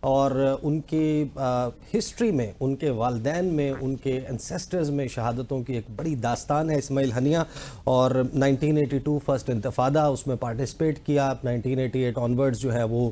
اور ان کی ہسٹری میں، ان کے والدین میں، ان کے انسیسٹرز میں شہادتوں کی ایک بڑی داستان ہے. اسماعیل ہنیہ اور 1982 فرسٹ انتفاضہ اس میں پارٹیسپیٹ کیا. 1988 آنورڈز جو ہے وہ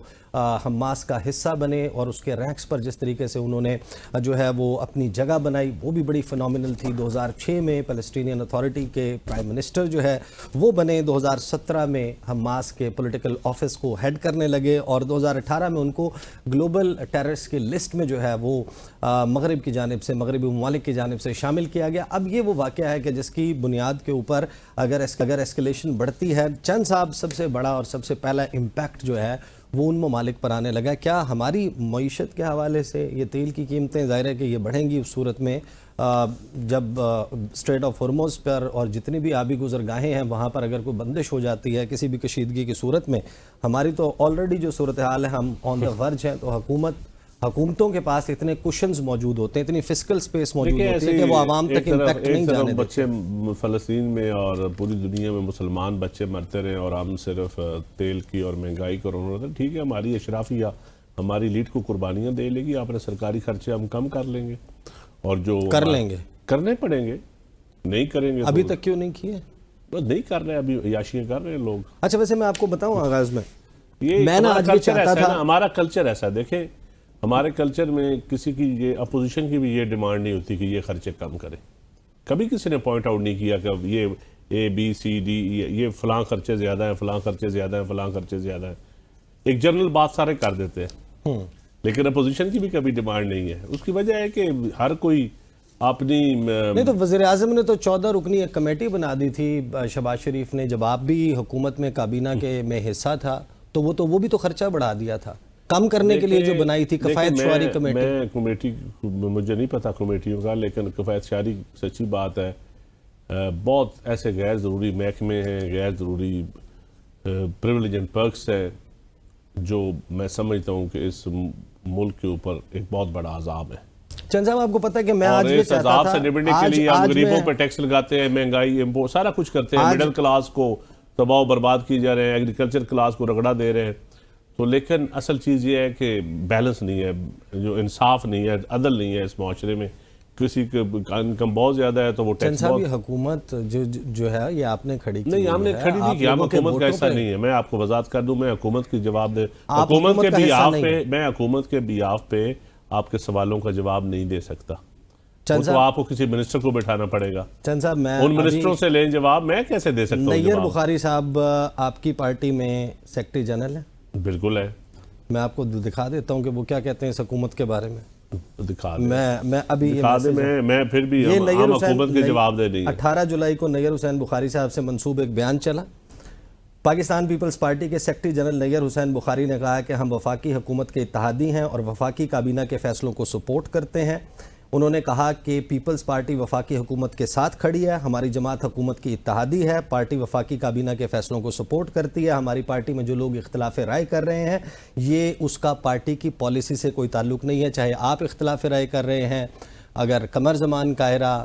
حماس کا حصہ بنے اور اس کے رینکس پر جس طریقے سے انہوں نے جو ہے وہ اپنی جگہ بنائی وہ بھی بڑی فنومنل تھی. 2006 میں پیلسٹینین اتھارٹی کے پرائم منسٹر جو ہے وہ بنے. 2017 میں حماس کے پولیٹیکل آفس کو ہیڈ کرنے لگے اور 2018 میں ان کو گلوبل ٹیررسٹ کی لسٹ میں جو ہے وہ مغرب کی جانب سے، مغربی ممالک کی جانب سے شامل کیا گیا. اب یہ وہ واقعہ ہے کہ جس کی بنیاد کے اوپر اگر ایسکلیشن بڑھتی ہے، چند صاحب سب سے بڑا اور سب سے پہلا امپیکٹ جو ہے وہ ان ممالک پر آنے لگا. کیا ہماری معیشت کے حوالے سے یہ تیل کی قیمتیں ظاہر ہے کہ یہ بڑھیں گی اس صورت میں جب اسٹریٹ آف ہرمز پر اور جتنی بھی آبی گزرگاہیں ہیں وہاں پر اگر کوئی بندش ہو جاتی ہے کسی بھی کشیدگی کی صورت میں، ہماری تو آلریڈی جو صورتحال ہے ہم آن دا ورج ہیں، تو حکومتوں کے پاس اتنے کوشنز موجود ہوتے ہیں، اتنی فسکل سپیس موجود ہوتی ہے کہ وہ عوام تک امپیکٹ نہیں جانے دیتے. بچے فلسطین میں اور پوری دنیا میں مسلمان بچے مرتے رہے اور ہم صرف تیل کی اور مہنگائی کو رونا رہتے ہیں. ٹھیک ہے، ہماری اشرافیہ ہماری لیڈ کو قربانیاں دے لے گی، اپنے سرکاری خرچے ہم کم کر لیں گے اور جو کر لیں گے، کرنے پڑیں گے. نہیں کریں گے ابھی تک کیوں نہیں کیے؟ بس نہیں کر رہے، ابھی عیاشیاں کر رہے ہیں لوگ. اچھا ویسے میں آپ کو بتاؤں آغاز میں یہ میں نا آج بھی چاہتا تھا، ہمارا کلچر ایسا ہے. دیکھیں ہمارے کلچر میں کسی کی یہ اپوزیشن کی بھی یہ ڈیمانڈ نہیں ہوتی کہ یہ خرچے کم کرے. کبھی کسی نے پوائنٹ آؤٹ نہیں کیا کہ یہ اے بی سی ڈی یہ فلاں خرچے زیادہ ہیں، فلاں خرچے زیادہ ہیں، فلاں خرچے زیادہ ہیں. ایک جنرل بات سارے کر دیتے ہیں، لیکن اپوزیشن کی بھی کبھی ڈیمانڈ نہیں ہے. اس کی وجہ ہے کہ ہر کوئی اپنی نہیں تو وزیر اعظم نے تو 14 رکنی ایک کمیٹی بنا دی تھی شہباز شریف نے، جب آپ بھی حکومت میں کابینہ کے میں حصہ تھا تو وہ بھی تو خرچہ بڑھا دیا تھا کم کرنے کے لیے جو بنائی تھی کفایت شعاری کمیٹی. میں کمیٹی مجھے نہیں پتا کمیٹیوں کا، لیکن کفایت شعاری سچی بات ہے. بہت ایسے غیر ضروری محکمے ہیں، غیر ضروری پریولیج اینڈ پرکس ہیں جو میں سمجھتا ہوں کہ اس ملک کے اوپر ایک بہت بڑا عذاب ہے. چند صاحب آپ کو پتہ ہے کہ میں آج یہ چاہتا تھا، عذاب سے نمٹنے کے لیے ہم غریبوں پہ ٹیکس لگاتے ہیں، مہنگائی امپورٹ سارا کچھ کرتے ہیں، مڈل کلاس کو تباہ و برباد کی جا رہے ہیں، ایگریکلچر کلاس کو رگڑا دے رہے ہیں. تو لیکن اصل چیز یہ ہے کہ بیلنس نہیں ہے، جو انصاف نہیں ہے، عدل نہیں ہے اس معاشرے میں. کسی کا انکم بہت زیادہ ہے تو وہ ٹیکس صاحب یہ حکومت جو ہے یہ آپ نے کھڑی کی نہیں، ہم نے کھڑی نہیں کی. ہم حکومت کا ایسا نہیں ہے. میں آپ کو وضاحت کر دوں، میں حکومت کی جواب دے حکومت کے بیاف پہ میں حکومت کے بیاف پہ آپ کے سوالوں کا جواب نہیں دے سکتا. تو آپ کو کسی منسٹر کو بٹھانا پڑے گا. چند صاحب میں ان منسٹروں سے لیں جواب، میں کیسے دے سکتا ہوں؟ نیر بخاری صاحب آپ کی پارٹی میں سیکرٹری جنرل ہیں. بالکل ہے. میں آپ کو دکھا دیتا ہوں کہ وہ کیا کہتے ہیں اس حکومت کے بارے میں. دکھا دیں. میں ابھی میں پھر بھی ہم حکومت کے جواب دے دیں. 18 جولائی کو نیر حسین بخاری صاحب سے منسوب ایک بیان چلا. پاکستان پیپلز پارٹی کے سیکرٹری جنرل نیر حسین بخاری نے کہا کہ ہم وفاقی حکومت کے اتحادی ہیں اور وفاقی کابینہ کے فیصلوں کو سپورٹ کرتے ہیں. انہوں نے کہا کہ پیپلز پارٹی وفاقی حکومت کے ساتھ کھڑی ہے، ہماری جماعت حکومت کی اتحادی ہے، پارٹی وفاقی کابینہ کے فیصلوں کو سپورٹ کرتی ہے. ہماری پارٹی میں جو لوگ اختلاف رائے کر رہے ہیں یہ اس کا پارٹی کی پالیسی سے کوئی تعلق نہیں ہے. چاہے آپ اختلاف رائے کر رہے ہیں، اگر قمر زمان قاہرہ،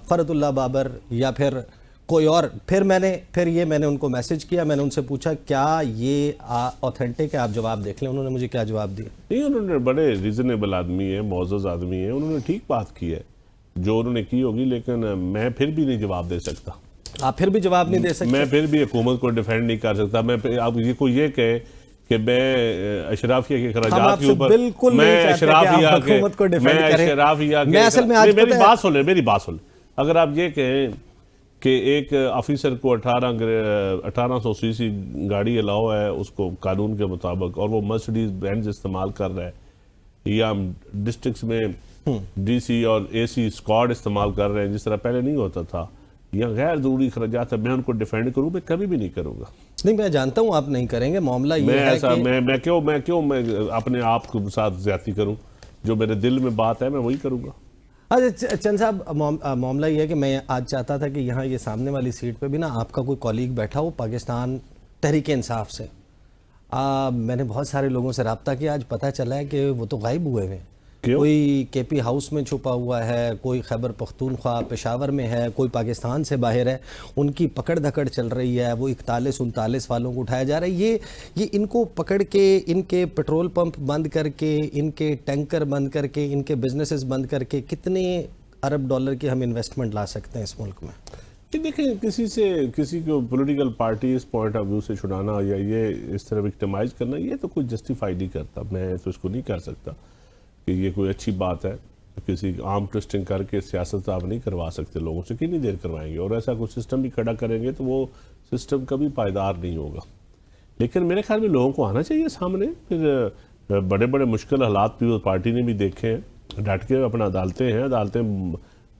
فرد اللہ بابر یا پھر کوئی اور. پھر میں نے ان کو میسج کیا، میں نے ان سے پوچھا کیا یہ اوتھینٹک ہے، آپ جواب دیکھ لیں. انہوں نے مجھے کیا جواب دیا؟ نہیں، انہوں نے بڑے ریزنیبل آدمی ہیں، معزز آدمی ہیں، انہوں نے ٹھیک بات کی ہے جو انہوں نے کی ہوگی، لیکن میں پھر بھی نہیں جواب دے سکتا. آپ پھر بھی جواب نہیں دے سکتے؟ میں پھر بھی حکومت کو ڈیفینڈ نہیں کر سکتا. میں اب یہ کوئی یہ کہے کہ میں اشرافیہ کے اخراجات کے اوپر میری بات سن. اگر آپ یہ کہیں کہ ایک آفیسر کو 1800 سی سی گاڑی الاؤ ہے اس کو قانون کے مطابق اور وہ مرسڈیز بینز استعمال کر رہا ہے، یا ڈسٹرکٹس میں ڈی سی اور اے سی اسکواڈ استعمال کر رہے ہیں جس طرح پہلے نہیں ہوتا تھا، یا غیر ضروری اخراجات ہے، میں ان کو ڈیفینڈ کروں؟ میں کبھی بھی نہیں کروں گا. نہیں، میں جانتا ہوں آپ نہیں کریں گے. معاملہ یہ ہے کہ میں کیوں اپنے آپ کے ساتھ زیادتی کروں؟ جو میرے دل میں بات ہے میں وہی کروں گا. اچھا چند صاحب، معاملہ یہ ہے کہ میں آج چاہتا تھا کہ یہاں یہ سامنے والی سیٹ پہ بھی نا آپ کا کوئی کولیگ بیٹھا ہو پاکستان تحریک انصاف سے. میں نے بہت سارے لوگوں سے رابطہ کیا، آج پتہ چلا ہے کہ وہ تو غائب ہوئے ہیں. کوئی کے پی ہاؤس میں چھپا ہوا ہے، کوئی خیبر پختونخوا پشاور میں ہے، کوئی پاکستان سے باہر ہے، ان کی پکڑ دھکڑ چل رہی ہے، وہ 41-39 والوں کو اٹھایا جا رہا ہے۔ یہ ان کو پکڑ کے، ان کے پیٹرول پمپ بند کر کے، ان کے ٹینکر بند کر کے، ان کے بزنسز بند کر کے کتنے ارب ڈالر کی ہم انویسٹمنٹ لا سکتے ہیں اس ملک میں؟ دیکھیں، کسی کو پولیٹیکل پارٹی اس پوائنٹ آف ویو سے چھڑانا یا یہ اس طرح وکٹمائز کرنا، یہ تو کوئی جسٹیفائی نہیں کرتا۔ میں تو اس کو نہیں کر سکتا کہ یہ کوئی اچھی بات ہے۔ کسی عام ٹوسٹنگ کر کے سیاست آپ نہیں کروا سکتے لوگوں سے، کتنی دیر کروائیں گے؟ اور ایسا کوئی سسٹم بھی کھڑا کریں گے تو وہ سسٹم کبھی پائیدار نہیں ہوگا۔ لیکن میرے خیال میں لوگوں کو آنا چاہیے سامنے۔ پھر بڑے بڑے مشکل حالات پیپلز پارٹی نے بھی دیکھے ہیں، ڈٹ کے اپنا عدالتیں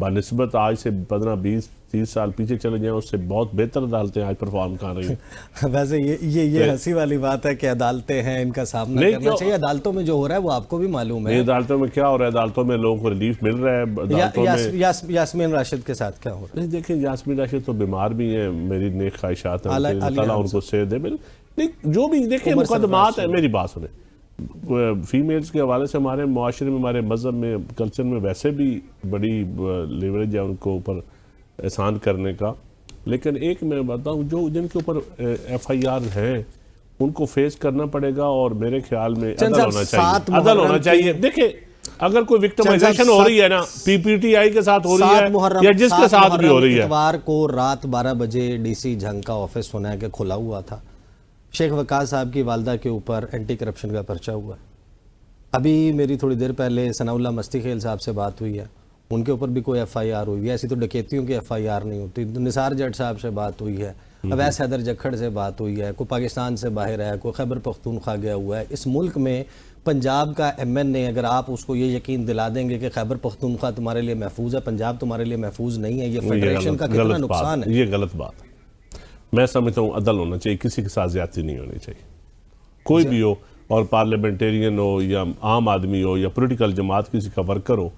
بنسبت آج سے 15-20-30 سال پیچھے چلے جائیں، اس سے بہت بہتر عدالتیں آج پرفارم کر رہی ہیں۔ ویسے یہ ہنسی والی بات ہے کہ عدالتیں ہیں، ان کا سامنا کرنا چاہیے۔ عدالتوں میں جو ہو رہا ہے وہ آپ کو بھی معلوم ہے۔ عدالتوں میں کیا ہو رہا ہے؟ عدالتوں میں لوگوں کو ریلیف مل رہا ہے۔ یاسمین راشد کے ساتھ کیا ہو رہا ہے؟ دیکھیں، یاسمین راشد تو بیمار بھی ہیں، میری نیک خواہشات ہیں، اللہ تعالیٰ ان کو صحت دے۔ جو بھی دیکھیں مقدمات ہیں، میری بات سنیں، فیمیلز کے حوالے سے ہمارے معاشرے میں، ہمارے مذہب میں، کلچر میں ویسے بھی بڑی لیوریج ہے ان کو اوپر احسان کرنے کا۔ لیکن ایک میں بتاؤں، جن کے اوپر ایف آئی آر ہیں ان کو فیس کرنا پڑے گا، اور میرے خیال میں عدل ہونا چاہیے۔ دیکھیں، اگر کوئی وکٹمائزیشن ہو رہی ہے نا، پی ٹی آئی کے ساتھ ہو رہی ہے یا جس کے ساتھ بھی ہو رہی ہے۔ اتوار کو رات 12 بجے ڈی سی جھنگ کا آفس ہونا ہے کہ کھلا ہوا تھا، شیخ وقاص صاحب کی والدہ کے اوپر اینٹی کرپشن کا پرچہ ہوا۔ ابھی میری تھوڑی دیر پہلے ثناء اللہ مستی خیل صاحب سے بات ہوئی ہے، ان کے اوپر بھی کوئی ایف آئی آر ہوئی ہے۔ ایسی تو ڈکیتیوں کی ایف آئی آر نہیں ہوتی۔ نثار جٹ صاحب سے بات ہوئی ہے، اویس حیدر جکھڑ سے بات ہوئی ہے، کوئی پاکستان سے باہر ہے، کوئی خیبر پختونخوا گیا ہوا ہے۔ اس ملک میں پنجاب کا ایم این اے، اگر آپ اس کو یہ یقین دلا دیں گے کہ خیبر پختونخوا تمہارے لیے محفوظ ہے، پنجاب تمہارے لیے محفوظ نہیں ہے، یہ فیڈریشن کا کتنا نقصان ہے؟ یہ غلط بات ہے۔ میں سمجھتا ہوں عدل ہونا چاہیے، کسی کے ساتھ زیادتی نہیں ہونی چاہیے، کوئی بھی ہو، اور پارلیمنٹیرین ہو یا عام آدمی ہو یا پولیٹیکل جماعت کسی کا ورکر ہو،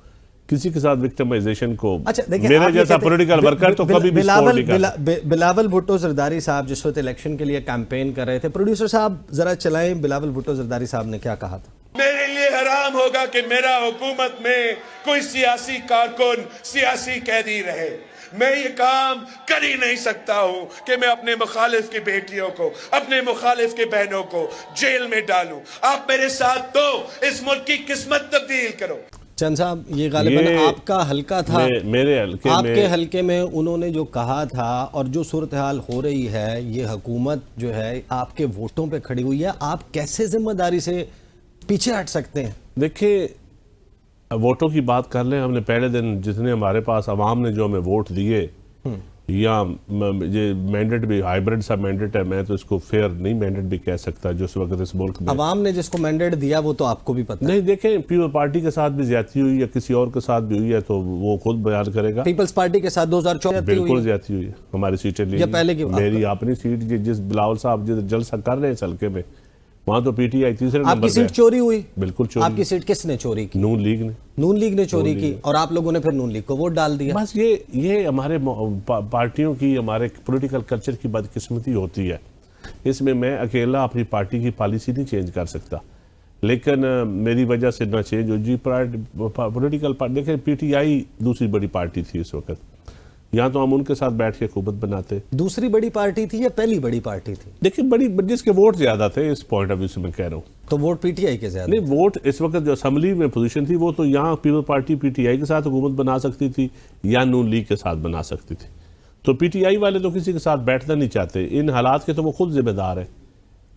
کسی کے ساتھ وکٹمائزیشن کو میرے جیسا پولیٹیکل ورکر تو کبھی بھی سپورٹ نہیں کرتا۔ بلاول بھٹو زرداری صاحب جس وقت الیکشن کے لیے کیمپین کر رہے تھے، پروڈیوسر صاحب ذرا چلائیں بلاول بھٹو زرداری صاحب نے کیا کہا تھا۔ میرے لیے حرام ہوگا کہ میرا حکومت میں کوئی سیاسی کارکن، سیاسی قیدی رہے۔ میں یہ کام کر ہی نہیں سکتا ہوں کہ میں اپنے مخالف کی بیٹیوں کو، اپنے مخالف کی بہنوں کو جیل میں ڈالوں۔ آپ میرے ساتھ تو اس ملک کی قسمت تبدیل کرو۔ چند صاحب، یہ غالباً آپ کا حلقہ تھا، میرے حلقے میں، آپ کے حلقے میں انہوں نے جو کہا تھا، اور جو صورتحال ہو رہی ہے، یہ حکومت جو ہے آپ کے ووٹوں پہ کھڑی ہوئی ہے، آپ کیسے ذمہ داری سے پیچھے ہٹ سکتے ہیں؟ دیکھیں، ووٹوں کی بات کر لیں، ہم نے پہلے دن جتنے ہمارے پاس عوام نے جو ہمیں ووٹ دیے، یا یہ مینڈیٹ بھی ہائیبرڈ سا مینڈیٹ ہے، میں تو اس کو فیئر نہیں مینڈیٹ بھی کہہ سکتا جو اس وقت اس ملک میں۔ عوام نے جس کو مینڈیٹ دیا وہ تو آپ کو بھی پتہ ہے۔ نہیں، دیکھیں، پیپلز پارٹی کے ساتھ بھی زیادتی ہوئی یا کسی اور کے ساتھ بھی ہوئی ہے تو وہ خود بیان کرے گا۔ پیپلز پارٹی کے ساتھ 2014 بالکل زیادتی ہوئی ہے، ہماری سیٹیں لی، میری اپنی سیٹ جس بلاول صاحب جلسہ کر رہے ہیں اس حلقے میں، وہاں تو پی ٹی آئی تیسرے نمبر پہ۔ آپ کی سیٹ چوری ہوئی؟ بالکل چوری۔ آپ کی سیٹ کس نے چوری کی؟ نون لیگ نے۔ نون لیگ نے چوری کی، اور آپ لوگوں نے پھر نون لیگ کو ووٹ ڈال دیا۔ بس یہ ہمارے پارٹیوں کی، ہمارے پولیٹیکل کلچر کی بدقسمتی ہوتی ہے۔ اس میں میں اکیلا اپنی پارٹی کی پالیسی نہیں چینج کر سکتا، لیکن میری وجہ سے نہ چینج ہو جی پولیٹیکل پارٹی۔ دیکھیں، پی ٹی آئی دوسری بڑی پارٹی تھی اس وقت، یہاں تو ہم ان کے ساتھ بیٹھ کے حکومت بناتے۔ دوسری بڑی پارٹی تھی یا پہلی بڑی پارٹی تھی؟ دیکھیں، بڑی جس کے ووٹ زیادہ تھے، اس پوائنٹ آف ویو سے میں کہہ رہا ہوں۔ تو ووٹ پی ٹی آئی کے زیادہ؟ نہیں، ووٹ اس وقت جو اسمبلی میں پوزیشن تھی وہ تو یہاں Peoples Party P T I کے ساتھ حکومت بنا سکتی تھی یا نون لیگ کے ساتھ بنا سکتی تھی، تو پی ٹی آئی والے تو کسی کے ساتھ بیٹھنا نہیں چاہتے۔ ان حالات کے تو وہ خود ذمہ دار ہیں۔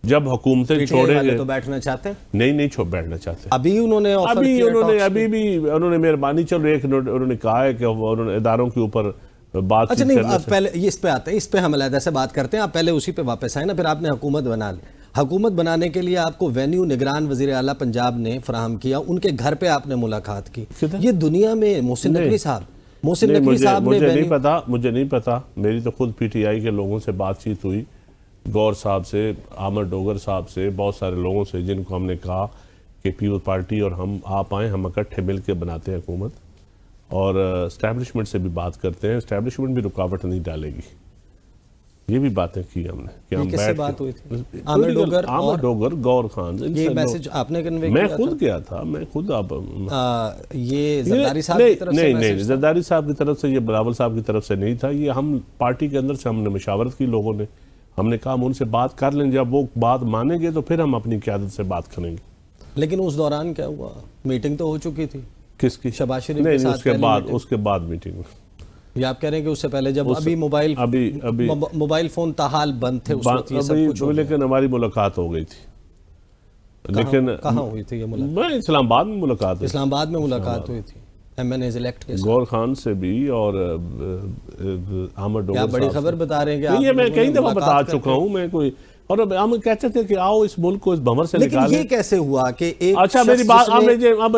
جب حکومتیں چھوڑیں گے تو بیٹھنا چاہتے ہیں؟ نہیں بیٹھنا چاہتے۔ ابھی انہوں نے مہربانی، چلو ایک انہوں نے کہا ہے کہ انہوں نے اداروں کے اوپر بات۔ اچھا نہیں، پہلے اس پہ آتے ہیں، اس پہ ہم علیحدہ سے بات کرتے ہیں، آپ پہلے اسی پہ واپس آئیں نا۔ پھر آپ نے حکومت بنا لی، حکومت بنانے کے لیے آپ کو وینیو نگران وزیر اعلیٰ پنجاب نے فراہم کیا، ان کے گھر پہ آپ نے ملاقات کی۔ یہ دنیا میں محسن نقوی صاحب نے مجھے نہیں پتا، میری تو خود پی ٹی آئی کے لوگوں سے بات چیت ہوئی، گور صاحب سے، عامر ڈوگر صاحب سے، بہت سارے لوگوں سے، جن کو ہم نے کہا کہ پیپلز پارٹی اور ہم آپ آئیں، ہم اکٹھے مل کے بناتے ہیں حکومت، اور اسٹیبلشمنٹ سے بھی بات کرتے ہیں، اسٹیبلشمنٹ بھی رکاوٹ نہیں ڈالے گی۔ یہ بھی باتیں کی ہم نے کہ ہم کس سے بیٹھ بات کے- ہوئی تھی؟ عامر ڈوگر عامر ڈوگر، گور خان، ان یہ سے میسج آپ نے کنوے میں کیا خود گیا تھا، میں خود یہ زرداری صاحب کی طرف سے نہیں زرداری صاحب کی طرف سے، یہ بلاول صاحب کی طرف سے نہیں تھا، یہ ہم پارٹی کے اندر سے ہم نے مشاورت کی لوگوں نے، ہم نے کہا ہم ان سے بات کر لیں، جب وہ بات مانیں گے تو پھر ہم اپنی قیادت سے بات کریں گے۔ لیکن اس دوران کیا ہوا؟ میٹنگ تو ہو چکی تھی کس کی؟ شہباز شریف کے نہیں ساتھ اس کے بعد میٹنگ، یا آپ کہہ رہے ہیں کہ اس سے پہلے جب ابھی موبائل فون تاحال بند تھے اس وقت یہ سب کچھ ہو گیا؟ لیکن ہماری ملاقات ہو گئی تھی، لیکن کہاں ہوئی تھی یہ ملاقات؟ میں اسلام آباد میں ملاقات ہوئی، اسلام آباد میں ملاقات ہوئی تھی ایم این اے الیکٹ کے ساتھ؟ گور خان سے بھی اور عامر ڈوگر کیا بڑی صاحب سے۔ خبر بتا رہے ہیں کہ نہیں، یہ آپ میں لوگوں کئی نے دفعہ بتا ملاقات کر چکا ہوں، میں کوئی، اور ہم کہتے تھے کہ آؤ اس ملک کو اس بھمر سے لیکن نکالیں۔ یہ کیسے ہوا کہ ایک اچھا میری شخص بات،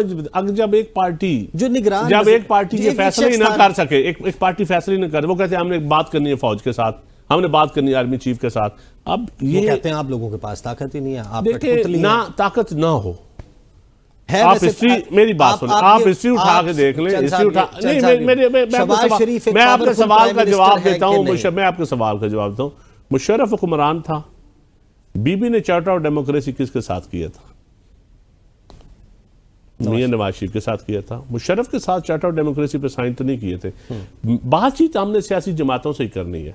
جس اب جب ایک پارٹی جو نگران جب ایک پارٹی یہ فیصلہ ہی نہ شخص کر سکے، ایک پارٹی فیصلہ ہی نہ کرے، وہ کہتے ہیں ہم نے بات کرنی ہے فوج کے ساتھ، ہم نے بات کرنی ہے آرمی چیف کے ساتھ، اب وہ یہ کہتے ہیں آپ لوگوں کے پاس طاقت ہی نہیں ہے، آپ دیکھیں کٹپتلی نہ ہیں۔ طاقت نہ ہو، ہے آپ ویسے- ہسٹری، میری بات سنیں، آپ ہسٹری اٹھا کے دیکھ لیں، ہسٹری اٹھا، نہیں شہباز شریف ایک میں آپ کے powerful سوال prime کا minister جواب ہے دیتا کہ ہوں، نہیں؟ میں آپ کے سوال کا جواب دیتا ہوں۔ مشرف حکمران تھا، بی بی نے چارٹر آف ڈیموکریسی کس کے ساتھ کیا تھا؟ میاں نواز شریف کے ساتھ کیا تھا۔ مشرف کے ساتھ چارٹر آف ڈیموکریسی پہ سائن تو نہیں کیے تھے۔ بات چیت ہم نے سیاسی جماعتوں سے ہی کرنی ہے،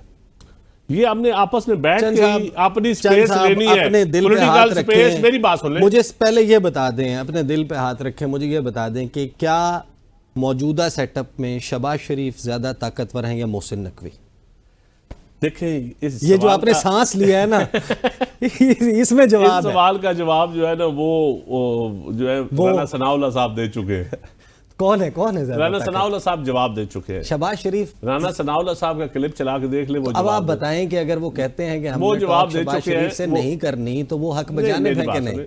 یہ ہم نے آپس میں بیٹھ کے ہی اپنی سپیس لینی ہے، اپنے دل پہ پولیٹیکل ہاتھ سپیس۔ رکھیں، میری بات سن لیں، مجھے پہلے یہ بتا دیں، اپنے دل پہ ہاتھ رکھیں، مجھے یہ بتا دیں کہ کیا موجودہ سیٹ اپ میں شہباز شریف زیادہ طاقتور ہیں یا محسن نقوی؟ دیکھیں یہ جو آپ نے سانس لیا ہے نا اس میں جواب اس ہے۔ سوال کا جواب جو ہے نا وہ جو ہے رانا ثناء اللہ صاحب دے چکے ہیں، کون ہے زیادہ رانا ثناء اللہ صاحب جواب دے چکے ہیں۔ شہباز شریف؟ رانا ثناء اللہ صاحب کا کلپ چلا کے دیکھ لیں، وہ اب آپ جواب دے۔ بتائیں کہ اگر وہ کہتے ہیں کہ ہم وہ نے جواب ٹاک دے شہباز چکے ہیں، شریف سے نہیں کرنی تو وہ حق بجانب ہے کہ نہیں؟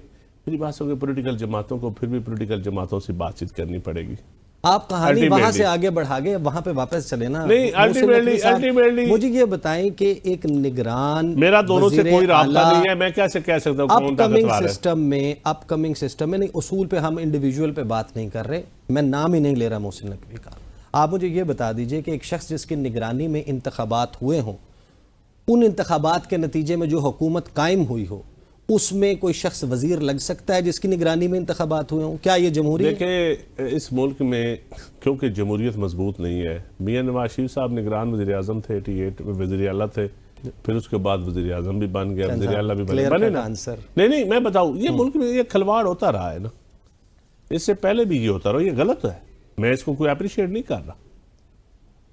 میری بات سنیں، پولیٹیکل جماعتوں کو پھر بھی پولیٹیکل جماعتوں سے بات چیت کرنی پڑے گی۔ آپ کہانی وہاں سے آگے بڑھا گئے، وہاں پہ واپس چلے نا۔ نہیں، ultimately مجھے یہ بتائیں کہ ایک نگران میرا دونوں سے کوئی رابطہ نہیں ہے، میں کیسے کہہ سکتا ہوں کون طاقتور ہے؟ اپ کمنگ سسٹم میں نہیں، اصول پہ ہم انڈیویجول پہ بات نہیں کر رہے، میں نام ہی نہیں لے رہا محسن نقوی کا۔ آپ مجھے یہ بتا دیجئے کہ ایک شخص جس کی نگرانی میں انتخابات ہوئے ہوں، ان انتخابات کے نتیجے میں جو حکومت قائم ہوئی ہو، اس میں کوئی شخص وزیر لگ سکتا ہے جس کی نگرانی میں انتخابات ہوئے ہوں؟ کیا یہ جمہوری ہے؟ دیکھیں اس ملک میں کیونکہ جمہوریت مضبوط نہیں ہے، میاں نواز شریف صاحب نگران وزیر اعظم تھے، 88 میں وزیر اعلیٰ تھے، پھر اس کے بعد وزیر اعظم بھی بن گیا، وزیر اعلیٰ بھی بنے نا۔ نہیں میں بتاؤں، یہ ملک میں یہ کھلواڑ ہوتا رہا ہے نا، اس سے پہلے بھی یہ ہوتا رہا، یہ غلط ہے، میں اس کو کوئی اپریشیٹ نہیں کر رہا،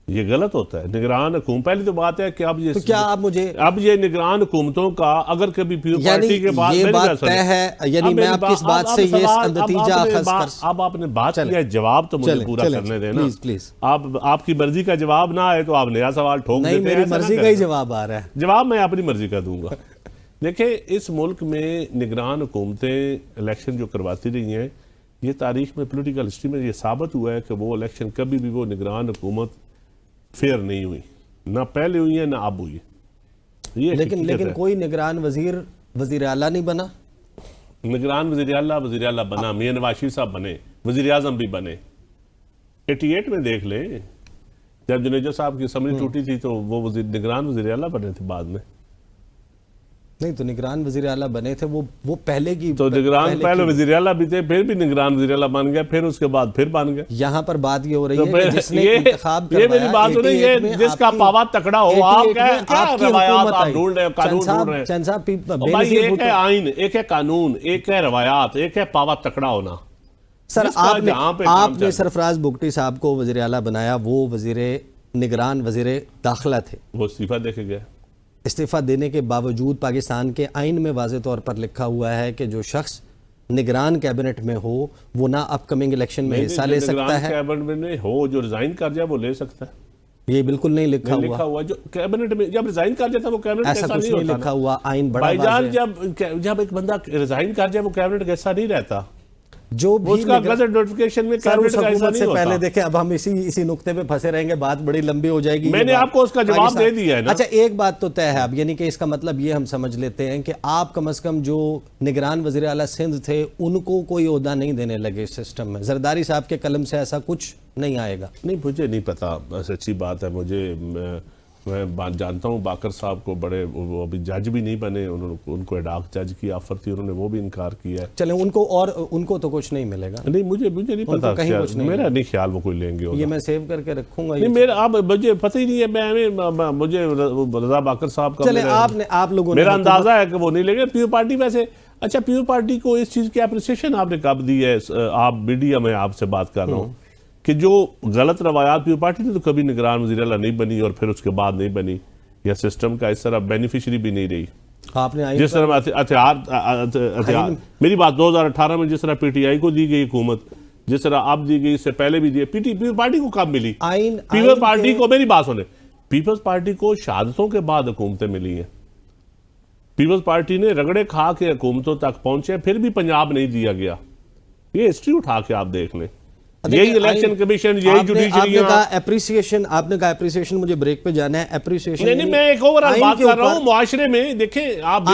یہ غلط ہوتا ہے۔ نگران حکومت، پہلی تو بات ہے کہ اب یہ، تو کیا آپ مجھے، اب یہ نگران حکومتوں کا اگر کبھی پارٹی کے بعد، یہ بات طے ہے، یعنی میں آپ کی اس بات سے یہ نتیجہ اخذ کر، اب آپ نے بات کیا، جواب تو مجھے پورا کرنے دینا۔ پلیز آپ کی مرضی کا جواب نہ آئے تو آپ نیا سوال ٹھوک دیتے ہیں۔ نہیں، میری مرضی کا ہی جواب آ رہا ہے۔ جواب میں اپنی مرضی کا دوں گا۔ دیکھیں اس ملک میں نگران حکومتیں الیکشن جو کرواتی رہی ہیں، یہ تاریخ میں پولیٹیکل ہسٹری میں یہ ثابت ہوا ہے کہ وہ الیکشن کبھی بھی وہ نگران حکومت فیئر نہیں ہوئی، نہ پہلے ہوئی ہے نہ اب ہوئی ہے۔ لیکن کوئی نگران وزیر اعلیٰ نہیں بنا؟ نگران وزیر اعلیٰ بنا، میاں نواز شریف صاحب بنے، وزیر اعظم بھی بنے۔ 88 میں دیکھ لیں، جب جنیجو صاحب کی اسمبلی ٹوٹی تھی تو وہ نگران وزیر اعلیٰ بنے تھے بعد میں۔ نہیں تو نگران وزیر اعلیٰ بنے تھے، وہ پہلے کی، تو نگران پہلے وزیر اعلیٰ بھی تھے، پھر بھی نگران وزیر اعلیٰ بن گیا، پھر اس کے بعد پھر بن گیا۔ یہاں پر بات یہ ہو رہی ہے کہ جس نے انتخاب یہ میری بات سنیں، یہ جس کا پاوا تکڑا ہو، آپ کیا روایات آپ ڈھونڈ رہے ہیں، قانون ڈھونڈ رہے ہیں۔ بھائی ایک ہے آئین، ایک ہے قانون، ایک ہے روایات، ایک ہے پاوا تکڑا ہونا۔ سر آپ نے سرفراز بگٹی صاحب کو وزیر اعلیٰ بنایا، وہ نگران وزیر داخلہ تھے، وہ استعفیٰ دے کے گئے۔ استعفیٰ دینے کے باوجود پاکستان کے آئین میں واضح طور پر لکھا ہوا ہے کہ جو شخص نگران کیبنٹ میں ہو وہ نہ اپ کمنگ الیکشن میں حصہ لے سکتا ہے۔ کیبنٹ میں ہو جو ریزائن کر جائے وہ لے سکتا ہے، یہ بالکل نہیں لکھا ہوا۔ جو کیبنٹ میں جب ریزائن کر جاتا ہے وہ کیبنٹ ایسا کچھ نہیں لکھا ہوا، آئین بڑا بھائی واضح جان، جب ایک بندہ ریزائن کر جائے وہ کیبنٹ کا حصہ نہیں رہتا، جو بھی اس کا گزٹ نوٹیفیکیشن میں کیبنٹ کا حصہ نہیں ہوتا۔ پہلے دیکھیں، اب ہم اسی نقطے پہ پھنسے رہیں گے، بات بڑی لمبی ہو جائے گی۔ میں نے آپ کو اس کا جواب دے دیا ہے نا۔ اچھا ایک بات تو طے ہے اب، یعنی کہ اس کا مطلب یہ ہم سمجھ لیتے ہیں کہ آپ کم از کم جو نگران وزیر اعلیٰ سندھ تھے ان کو کوئی عہدہ نہیں دینے لگے اس سسٹم میں، زرداری صاحب کے قلم سے ایسا کچھ نہیں آئے گا؟ نہیں مجھے نہیں پتا، بس اچھی بات ہے، میں جانتا ہوں باقر صاحب کو، بڑے وہ ابھی جج بھی نہیں بنے، ان کو ایڈاک جج کی آفر تھی، انہوں نے وہ بھی انکار کیا ہے. چلیں ان کو تو کچھ نہیں ملے گا. نہیں مجھے نہیں پتا، میرا نہیں خیال وہ کوئی لیں گے. یہ میں سیو کر کے رکھوں گا. نہیں میرا اب مجھے پتہ ہی نہیں ہے، مجھے رضا باقر صاحب کا چلیں آپ لوگوں نے میرا اندازہ ہے کہ وہ نہیں لیں گے. پیپل پارٹی ویسے اچھا پیپل پارٹی کو اس چیز کی اپریسیشن آپ نے کب دی ہے؟ آپ میڈیا میں آپ سے بات کر رہا ہوں کہ جو غلط روایات پیپل پارٹی نے تو کبھی نگران وزیر اعلیٰ نہیں بنی اور پھر اس کے بعد نہیں بنی، یا سسٹم کا اس طرح بینیفیشری بھی نہیں رہی. آپ نے جس طرح ہتھیار میری بات 2018 میں جس طرح پی ٹی آئی کو دی گئی حکومت، جس طرح اب دی گئی، اس سے پہلے بھی دی. پیپل پارٹی کو کب ملی؟ پیپل پارٹی کو، میری بات سنیں، پیپلز پارٹی کو شہادتوں کے بعد حکومتیں ملی ہیں. پیپلز پارٹی نے رگڑے کھا کے حکومتوں تک پہنچے، پھر بھی پنجاب نہیں دیا گیا. یہ ہسٹری اٹھا کے آپ دیکھ لیں. یہی الیکشن کمیشن، یہی جوڈیشری. آپ نے کہا اپریسیشن، مجھے بریک پہ جانا ہے. اپریسیشن نہیں، میں ایک اوورال بات کر رہا ہوں معاشرے میں. دیکھیں آپ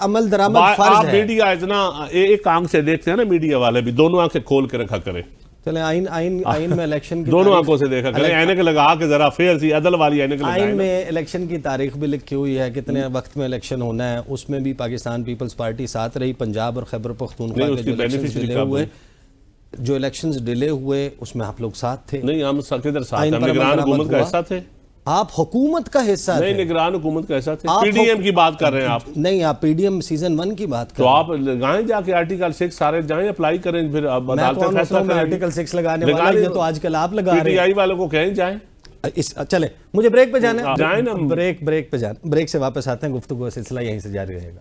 عمل درآمد فرض ہے. میڈیا اتنا ایک آنکھ سے دیکھتے ہیں نا، میڈیا والے بھی دونوں آنکھیں کھول کے رکھا کریں. چلیں آئین میں الیکشن کی دونوں آنکھوں سے دیکھا کریں، اینک لگا کے ذرا فیئر سی عدل والی اینک لگائیں. آئین میں الیکشن کی تاریخ بھی لکھی ہوئی ہے، کتنے وقت میں الیکشن ہونا ہے. اس میں بھی پاکستان پیپلز پارٹی ساتھ رہی. پنجاب اور خیبر پختونخوا جو الیکشنز ڈیلے ہوئے اس میں آپ لوگ ساتھ تھے. نہیں، ہم کدھر ساتھ ہیں؟ نگران حکومت کا حصہ تھے. آپ حکومت کا حصہ تھے. نہیں، نگران حکومت کا حصہ تھے. پی ڈی ایم کی بات کر رہے ہیں آپ. نہیں، آپ پی ڈی ایم سیزن 1 کی بات کر تو آپ لگائیں جا کے آرٹیکل 6 سارے جائیں اپلائی کریں، پھر عدالتیں فیصلہ کریں. آرٹیکل 6 لگانے والا یہ تو آج کل آپ لگا رہے ہیں. پی ٹی آئی والوں کو کہیں جائیں. چلیں مجھے بریک پہ جانا ہے. جائیں نا. بریک پہ جانا. بریک سے واپس آتے ہیں، گفتگو کا سلسلہ یہیں سے جاری رہے گا.